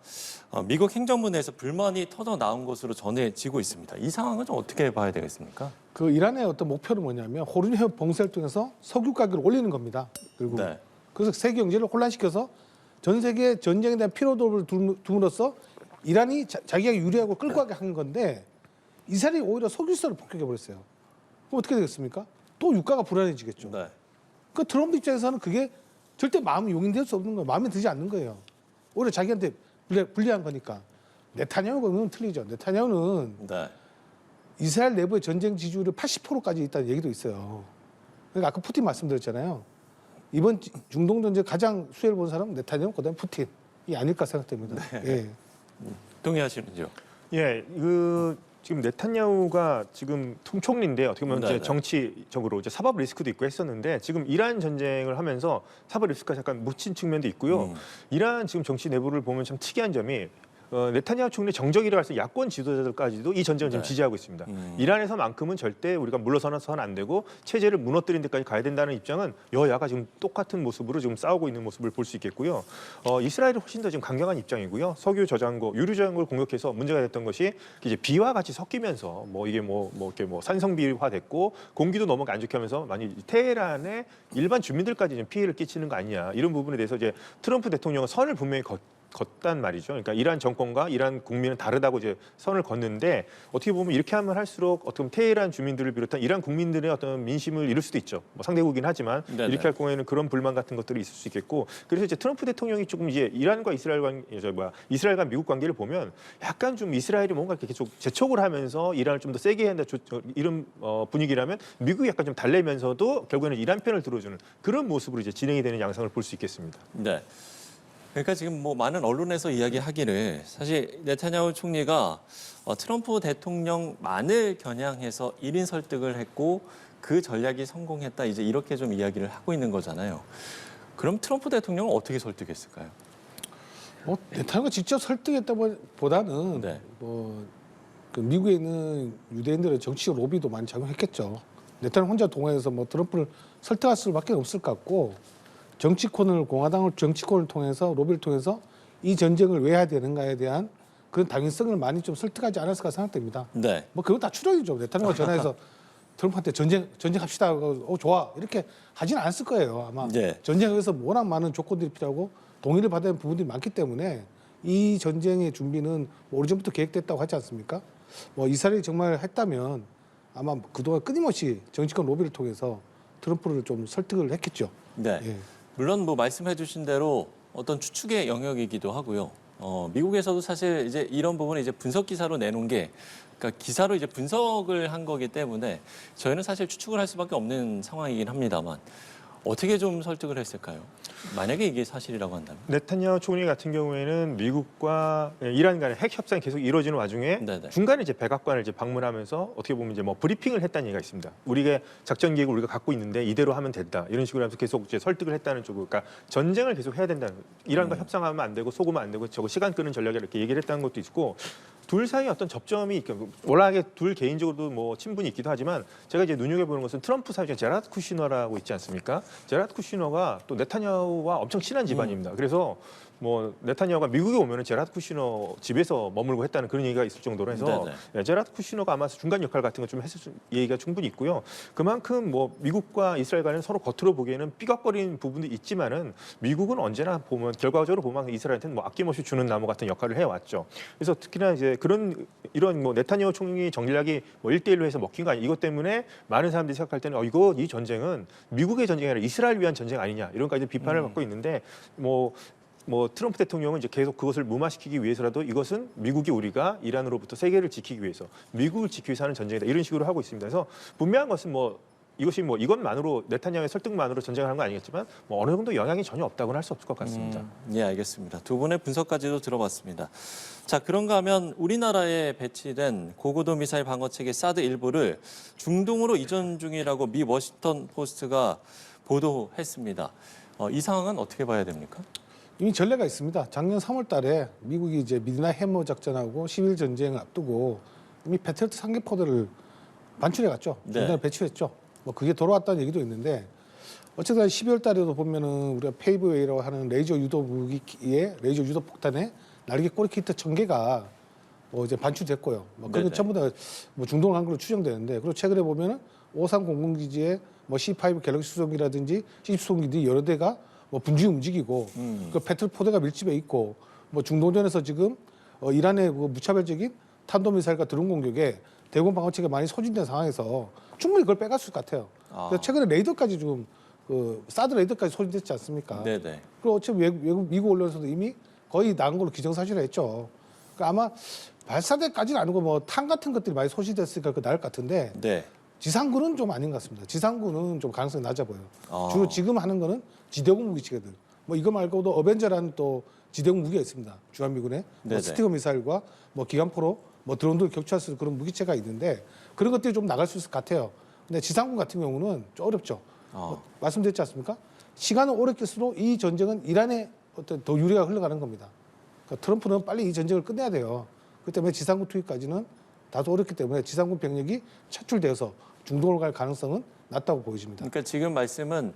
Speaker 4: 미국 행정부 내에서 불만이 터져 나온 것으로 전해지고 있습니다. 이 상황은 좀 어떻게 봐야 되겠습니까?
Speaker 11: 그 이란의 어떤 목표는 뭐냐면 호르무 해협 봉쇄를 통해서 석유 가격을 올리는 겁니다. 결국.
Speaker 4: 네.
Speaker 11: 그래서 세계 경제를 혼란시켜서 전 세계 전쟁에 대한 피로도를 둠으로써 이란이 자기가 유리하고 끌고 가게 한 건데 이스라엘이 오히려 석유시설을 폭격해 버렸어요. 그럼 어떻게 되겠습니까? 또 유가가 불안해지겠죠.
Speaker 4: 네.
Speaker 11: 그 트럼프 입장에서는 그게 절대 마음이 용인될 수 없는 거예요. 마음에 들지 않는 거예요. 오히려 자기한테 불리한 거니까. 네타냐후는 틀리죠. 네타냐후는
Speaker 4: 네.
Speaker 11: 이스라엘 내부의 전쟁 지지율이 80%까지 있다는 얘기도 있어요. 그러니까 아까 푸틴 말씀드렸잖아요. 이번 중동 전쟁 가장 수혜를 본 사람은 네타냐후, 그다음에 푸틴이 아닐까 생각됩니다.
Speaker 4: 네.
Speaker 11: 예.
Speaker 4: 동의하시는지요?
Speaker 10: 예, 지금 네타냐후가 지금 총리인데 어떻게 보면 이제 정치적으로 이제 사법 리스크도 있고 했었는데 지금 이란 전쟁을 하면서 사법 리스크가 잠깐 묻힌 측면도 있고요. 이란 지금 정치 내부를 보면 참 특이한 점이 네타냐후 총리 정적이라고 할 수 있는 야권 지도자들까지도 이 전쟁을 지금 지지하고 있습니다. 이란에서만큼은 절대 우리가 물러서는 안 되고 체제를 무너뜨리는 데까지 가야 된다는 입장은 여야가 지금 똑같은 모습으로 지금 싸우고 있는 모습을 볼 수 있겠고요. 이스라엘이 훨씬 더 지금 강경한 입장이고요. 석유 저장고, 유류 저장고를 공격해서 문제가 됐던 것이 이제 비와 같이 섞이면서 이게 이렇게 산성비화됐고 공기도 너무 안 좋게 하면서 많이 테헤란의 일반 주민들까지 좀 피해를 끼치는 거 아니냐 이런 부분에 대해서 이제 트럼프 대통령은 선을 분명히 걷단 말이죠. 그러니까 이란 정권과 이란 국민은 다르다고 이제 선을 걷는데 어떻게 보면 이렇게 하면 할수록 어떻게 보면 테헤란 주민들을 비롯한 이란 국민들의 어떤 민심을 잃을 수도 있죠. 상대국이긴 하지만 이렇게 할 경우에는 그런 불만 같은 것들이 있을 수 있겠고 그래서 이제 트럼프 대통령이 조금 이제 이란과 이스라엘과 미국 관계를 보면 약간 좀 이스라엘이 뭔가 이렇게 계속 재촉을 하면서 이란을 좀 더 세게 해야 한다 이런 분위기라면 미국이 약간 좀 달래면서도 결국에는 이란 편을 들어주는 그런 모습으로 이제 진행이 되는 양상을 볼 수 있겠습니다.
Speaker 4: 네. 그러니까 지금 많은 언론에서 이야기하기를 사실 네타냐후 총리가 트럼프 대통령만을 겨냥해서 1인 설득을 했고 그 전략이 성공했다 이제 이렇게 좀 이야기를 하고 있는 거잖아요. 그럼 트럼프 대통령은 어떻게 설득했을까요?
Speaker 11: 네타냐후가 직접 설득했다보다는 그 미국에 있는 유대인들의 정치적 로비도 많이 작용했겠죠. 네타냐후 혼자 동원해서 트럼프를 설득할 수밖에 없을 것 같고. 공화당을 정치권을 통해서 로비를 통해서 이 전쟁을 왜 해야 되는가에 대한 그런 당위성을 많이 좀 설득하지 않았을까 생각됩니다.
Speaker 4: 네.
Speaker 11: 그건 다 추정이죠. 네타냐후가 전화해서 트럼프한테 전쟁합시다. 좋아. 이렇게 하진 않았을 거예요. 아마 전쟁에 의해서 워낙 많은 조건들이 필요하고 동의를 받아야 하는 부분들이 많기 때문에 이 전쟁의 준비는 오래전부터 계획됐다고 하지 않습니까? 뭐 이스라엘이 정말 했다면 아마 그동안 끊임없이 정치권 로비를 통해서 트럼프를 좀 설득을 했겠죠.
Speaker 4: 네.
Speaker 11: 예.
Speaker 4: 물론 뭐 말씀해 주신 대로 어떤 추측의 영역이기도 하고요. 미국에서도 사실 이제 이런 부분을 이제 분석 기사로 내놓은 게 그러니까 기사로 이제 분석을 한 거기 때문에 저희는 사실 추측을 할 수밖에 없는 상황이긴 합니다만 어떻게 좀 설득을 했을까요? 만약에 이게 사실이라고 한다면.
Speaker 10: 네타냐후 총리 같은 경우에는 미국과 이란 간의 핵 협상이 계속 이루어지는 와중에
Speaker 4: 네네.
Speaker 10: 중간에 이제 백악관을 이제 방문하면서 어떻게 보면 이제 뭐 브리핑을 했다는 얘기가 있습니다. 우리가 작전 계획을 우리가 갖고 있는데 이대로 하면 된다. 이런 식으로 하면서 계속 이제 설득을 했다는 쪽으로, 그러니까 전쟁을 계속 해야 된다는, 이란과 협상하면 안 되고 속으면 안 되고 저거 시간 끄는 전략이라 이렇게 얘기를 했다는 것도 있고, 둘 사이에 어떤 접점이 워낙에 둘 개인적으로도 뭐 친분이 있기도 하지만 제가 이제 눈여겨보는 것은 트럼프 사회자 제라드 쿠시너라고 있지 않습니까? 제라드 쿠시너가 또 네타냐후와 엄청 친한 집안입니다. 그래서 뭐 네타냐후가 미국에 오면은 제라드 쿠시너 집에서 머물고 했다는 그런 얘기가 있을 정도로 해서 제라드 쿠시너가 아마 중간 역할 같은 거 좀 했을 얘기가 충분히 있고요. 그만큼 뭐 미국과 이스라엘 간에는 서로 겉으로 보기에는 삐걱거리는 부분도 있지만은 미국은 언제나 보면 결과적으로 보면 이스라엘한테는 뭐 아낌없이 주는 나무 같은 역할을 해왔죠. 그래서 특히나 이제 이런 뭐 네타냐후 총리 전략이 뭐 1대1로 해서 먹힌 거 아니야. 이것 때문에 많은 사람들이 생각할 때는 이 전쟁은 미국의 전쟁이 아니라 이스라엘 위한 전쟁 아니냐 이런까지 비판을 받고 있는데 뭐 트럼프 대통령은 이제 계속 그것을 무마시키기 위해서라도 이것은 미국이 우리가 이란으로부터 세계를 지키기 위해서 미국을 지키기 위해서 하는 전쟁이다 이런 식으로 하고 있습니다. 그래서 분명한 것은 이것이 이것만으로 네타냐후의 설득만으로 전쟁을 한 건 아니겠지만 어느 정도 영향이 전혀 없다고는 할 수 없을 것 같습니다.
Speaker 4: 예, 알겠습니다. 두 분의 분석까지도 들어봤습니다. 자, 그런가 하면 우리나라에 배치된 고고도 미사일 방어 체계 사드 일부를 중동으로 이전 중이라고 미 워싱턴 포스트가 보도했습니다. 이 상황은 어떻게 봐야 됩니까?
Speaker 11: 이미 전례가 있습니다. 작년 3월 달에 미국이 이제 미드나 해머 작전하고 10일 전쟁을 앞두고 이미 패트리어트 상계포대를 반출해 갔죠. 중단에 배치했죠. 그게 돌아왔다는 얘기도 있는데 어쨌든 12월 달에도 보면은 우리가 페이브웨이라고 하는 레이저 유도 무기에 레이저 유도 폭탄에 날개 꼬리 키트 1000개가 이제 반출됐고요. 그게 전부 다 중동을 한 걸로 추정되는데, 그리고 최근에 보면은 오산 공군기지에 C5 갤럭시 수송기라든지 C10 수송기들이 여러 대가 분주히 움직이고 그 배틀 포대가 밀집해 있고 중동전에서 지금 이란의 무차별적인 탄도미사일과 드론 공격에 대공 방어체계가 많이 소진된 상황에서 충분히 그걸 빼갈 수 같아요. 그래서 최근에 레이더까지 좀 사드 레이더까지 소진됐지 않습니까?
Speaker 4: 네네.
Speaker 11: 그리고 어차피 미국 언론에서도 이미 거의 나간 걸로 기정사실을 했죠. 그러니까 아마 발사대까지는 아니고 탄 같은 것들이 많이 소진됐으니까 나을 것 같은데
Speaker 4: 네.
Speaker 11: 지상군은 좀 아닌 것 같습니다. 지상군은 좀 가능성이 낮아 보여요. 주로 지금 하는 거는 지대공 무기체계들. 이거 말고도 어벤져라는 또 지대공 무기가 있습니다. 주한미군에 스티거 미사일과 기관포로 드론들 격추할 수 있는 그런 무기체가 있는데 그런 것들이 좀 나갈 수 있을 것 같아요. 근데 지상군 같은 경우는 좀 어렵죠. 말씀드렸지 않습니까? 시간은 오래 끌수록 이 전쟁은 이란에 더 유리가 흘러가는 겁니다. 그러니까 트럼프는 빨리 이 전쟁을 끝내야 돼요. 그렇기 때문에 지상군 투입까지는 다소 어렵기 때문에 지상군 병력이 차출되어서 중동으로 갈 가능성은 낮다고 보여집니다.
Speaker 4: 그러니까 지금 말씀은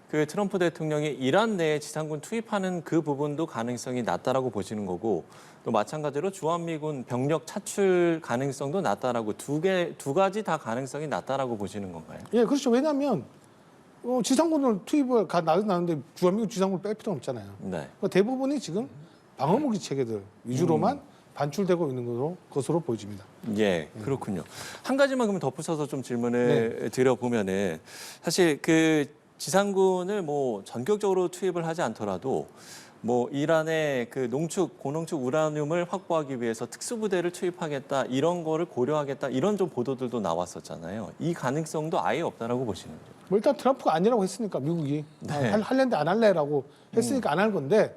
Speaker 4: 그 트럼프 대통령이 이란 내에 지상군 투입하는 그 부분도 가능성이 낮다라고 보시는 거고, 또 마찬가지로 주한미군 병력 차출 가능성도 낮다라고 두 가지 다 가능성이 낮다라고 보시는 건가요?
Speaker 11: 예, 그렇죠. 왜냐하면 지상군을 투입을 나는데 주한미군 지상군을 뺄 필요는 없잖아요.
Speaker 4: 네.
Speaker 11: 그러니까 대부분이 지금 방어무기 체계들 위주로만 반출되고 있는 것으로 보여집니다.
Speaker 4: 예, 그렇군요. 한 가지만 그럼 덧붙여서 좀 질문을 드려보면은 사실 그 지상군을 전격적으로 투입을 하지 않더라도 이란의 그 고농축 우라늄을 확보하기 위해서 특수부대를 투입하겠다 이런 거를 고려하겠다 이런 좀 보도들도 나왔었잖아요. 이 가능성도 아예 없다라고 보시는 거죠?
Speaker 11: 일단 트럼프가 아니라고 했으니까 미국이 할랜데 안 할래라고 했으니까 안 할 건데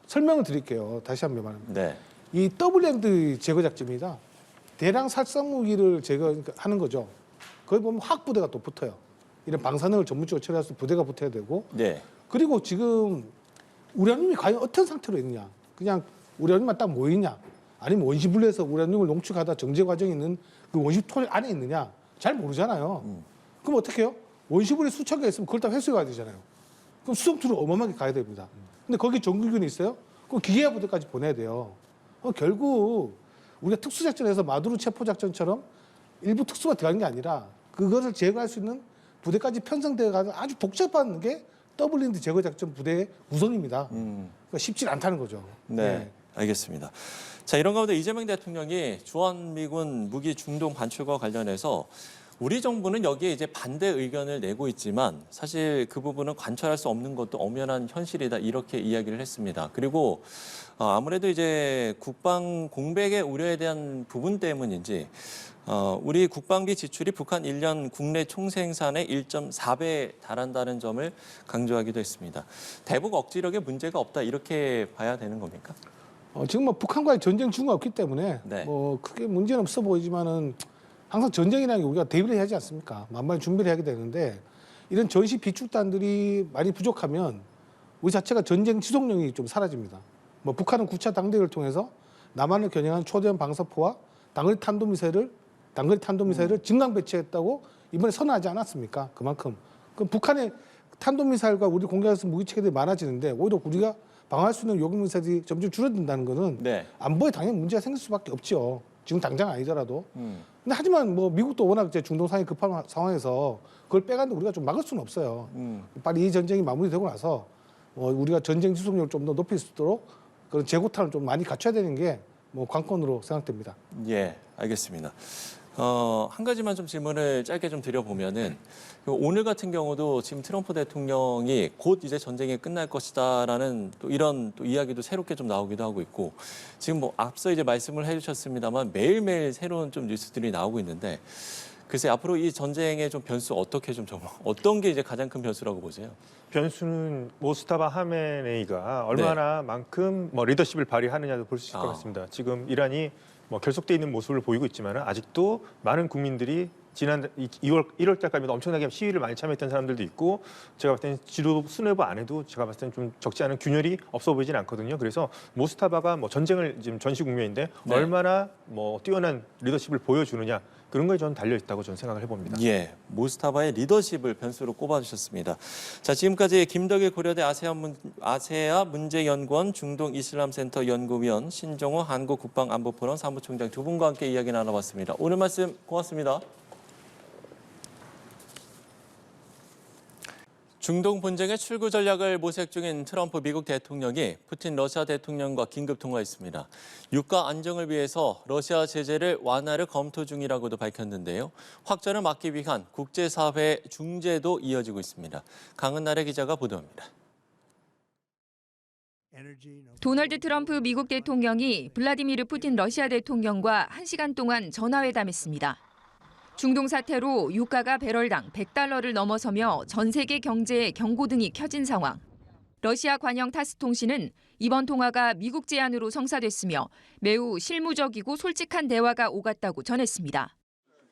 Speaker 11: 설명을 드릴게요. 다시 한번 말합니다. 이 더블랜드 제거 작전입니다. 대량 살상 무기를 제거하는 거죠. 거기 보면 화학부대가 또 붙어요. 이런 방사능을 전문적으로 처리할 수 있는 부대가 붙어야 되고, 그리고 지금 우라늄이 과연 어떤 상태로 있느냐, 그냥 우라늄만 딱 모이냐, 아니면 원시분리해서 우라늄을 농축하다 정제 과정이 있는 그 원시토 안에 있느냐, 잘 모르잖아요. 그럼 어떻게 해요? 원시분리 수천 개 있으면 그걸 다 회수해 가야 되잖아요. 그럼 수송투를 어마어마하게 가야 됩니다. 근데 거기 정규군이 있어요? 그럼 기계화 부대까지 보내야 돼요. 결국 우리가 특수작전에서 마두로 체포작전처럼 일부 특수가 들어간 게 아니라 그것을 제거할 수 있는 부대까지 편성되어 가는 아주 복잡한 게 더블랜드 제거작전 부대의 구성입니다. 그러니까 쉽지 않다는 거죠.
Speaker 4: 알겠습니다. 자, 이런 가운데 이재명 대통령이 주한미군 무기 중동 반출과 관련해서 우리 정부는 여기에 이제 반대 의견을 내고 있지만 사실 그 부분은 관철할 수 없는 것도 엄연한 현실이다 이렇게 이야기를 했습니다. 그리고 아무래도 이제 국방 공백의 우려에 대한 부분 때문인지 우리 국방비 지출이 북한 1년 국내 총생산의 1.4배에 달한다는 점을 강조하기도 했습니다. 대북 억지력에 문제가 없다 이렇게 봐야 되는 겁니까?
Speaker 11: 지금 뭐 북한과의 전쟁 중가 없기 때문에
Speaker 4: 네.
Speaker 11: 뭐 크게 문제는 없어 보이지만은 항상 전쟁이라는 게 우리가 대비를 해야 하지 않습니까? 만반의 준비를 하게 되는데 이런 전시 비축단들이 많이 부족하면 우리 자체가 전쟁 지속력이 좀 사라집니다. 뭐 북한은 9차 당대회를 통해서 남한을 겨냥한 초대형 방사포와 단거리 탄도미사일을 증강 배치했다고 이번에 선언하지 않았습니까? 그만큼. 그럼 북한의 탄도미사일과 우리 공격해서 무기 체계들이 많아지는데 오히려 우리가 방어할 수 있는 요격 미사일이 점점 줄어든다는 거는
Speaker 4: 네.
Speaker 11: 안보에 당연히 문제가 생길 수밖에 없죠. 지금 당장 아니더라도. 근데 하지만 뭐 미국도 워낙 이제 중동 상황이 급한 상황에서 그걸 빼가는데 우리가 좀 막을 수는 없어요. 빨리 이 전쟁이 마무리되고 나서 우리가 전쟁 지속력을 좀 더 높일 수 있도록 그런 재고탄을 좀 많이 갖춰야 되는 게 뭐 관건으로 생각됩니다.
Speaker 4: 예, 알겠습니다. 한 가지만 좀 질문을 짧게 좀 드려보면은 오늘 같은 경우도 지금 트럼프 대통령이 곧 이제 전쟁이 끝날 것이다라는 또 이런 또 이야기도 새롭게 좀 나오기도 하고 있고 지금 뭐 앞서 이제 말씀을 해주셨습니다만 매일매일 새로운 좀 뉴스들이 나오고 있는데 글쎄 앞으로 이 전쟁의 좀 변수 어떻게 좀 어떤 게 이제 가장 큰 변수라고 보세요?
Speaker 10: 변수는 모스타바 하메네이가 얼마나만큼 리더십을 발휘하느냐도 볼 수 있을 것 같습니다. 지금 이란이 결속돼 있는 모습을 보이고 있지만 아직도 많은 국민들이 지난 1월 달까지 엄청나게 시위를 많이 참여했던 사람들도 있고 제가 봤을 때는 지도 수뇌부 안에도 제가 봤을 때는 좀 적지 않은 균열이 없어 보이진 않거든요. 그래서 모스타바가 전쟁을 지금 전시 국면인데
Speaker 4: 네.
Speaker 10: 얼마나 뛰어난 리더십을 보여주느냐 그런 거에 저는 달려 있다고 저는 생각을 해봅니다.
Speaker 4: 예, 모스타바의 리더십을 변수로 꼽아주셨습니다. 자, 지금까지 김덕일 고려대 아세아 문제연구원 중동 이슬람센터 연구위원 신종호 한국국방안보포럼 사무총장 두 분과 함께 이야기 나눠봤습니다. 오늘 말씀 고맙습니다. 중동 분쟁의 출구 전략을 모색 중인 트럼프 미국 대통령이 푸틴 러시아 대통령과 긴급 통화했습니다. 유가 안정을 위해서 러시아 제재를 완화를 검토 중이라고도 밝혔는데요. 확전을 막기 위한 국제사회의 중재도 이어지고 있습니다. 강은나래 기자가 보도합니다.
Speaker 12: 도널드 트럼프 미국 대통령이 블라디미르 푸틴 러시아 대통령과 1시간 동안 전화회담했습니다. 중동 사태로 유가가 배럴당 $100를 넘어서며 전 세계 경제에 경고등이 켜진 상황. 러시아 관영 타스 통신은 이번 통화가 미국 제안으로 성사됐으며 매우 실무적이고 솔직한 대화가 오갔다고 전했습니다.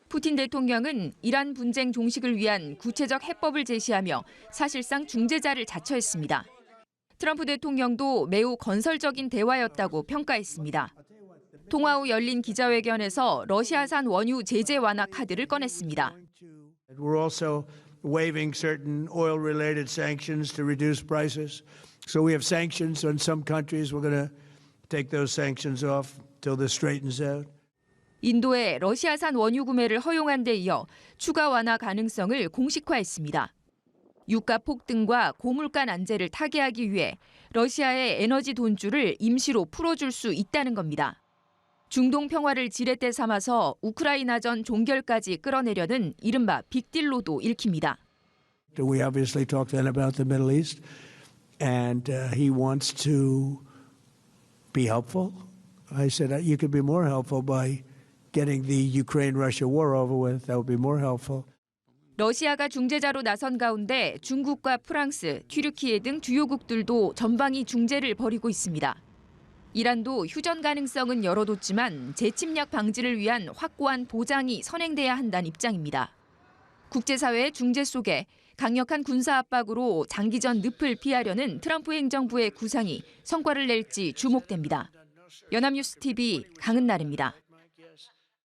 Speaker 12: 푸틴 대통령은 이란 분쟁 종식을 위한 구체적 해법을 제시하며 사실상 중재자를 자처했습니다. 트럼프 대통령도 매우 건설적인 대화였다고 평가했습니다. 통화 후 열린 기자회견에서 러시아산 원유 제재 완화 카드를 꺼냈습니다.
Speaker 7: We're also waiving certain oil-related sanctions to reduce prices. So we have sanctions on some countries. We're going to take those sanctions off till this straightens out.
Speaker 12: 인도의 러시아산 원유 구매를 허용한 데 이어 추가 완화 가능성을 공식화했습니다. 유가 폭등과 고물가 난제를 타개하기 위해 러시아의 에너지 돈줄을 임시로 풀어줄 수 있다는 겁니다. 중동 평화를 지렛대 삼아서 우크라이나전 종결까지 끌어내려는 이른바 빅딜로도 읽힙니다.
Speaker 7: We obviously talked then about the Middle East, and he wants to be helpful. I said you could be more helpful by getting the Ukraine-Russia war over with. That would be more helpful.
Speaker 12: 러시아가 중재자로 나선 가운데 중국과 프랑스, 튀르키예 등 주요국들도 전방위 중재를 벌이고 있습니다. 이란도 휴전 가능성은 열어뒀지만 재침략 방지를 위한 확고한 보장이 선행돼야 한다는 입장입니다. 국제사회의 중재 속에 강력한 군사 압박으로 장기전 늪을 피하려는 트럼프 행정부의 구상이 성과를 낼지 주목됩니다. 연합뉴스 TV 강은나래입니다.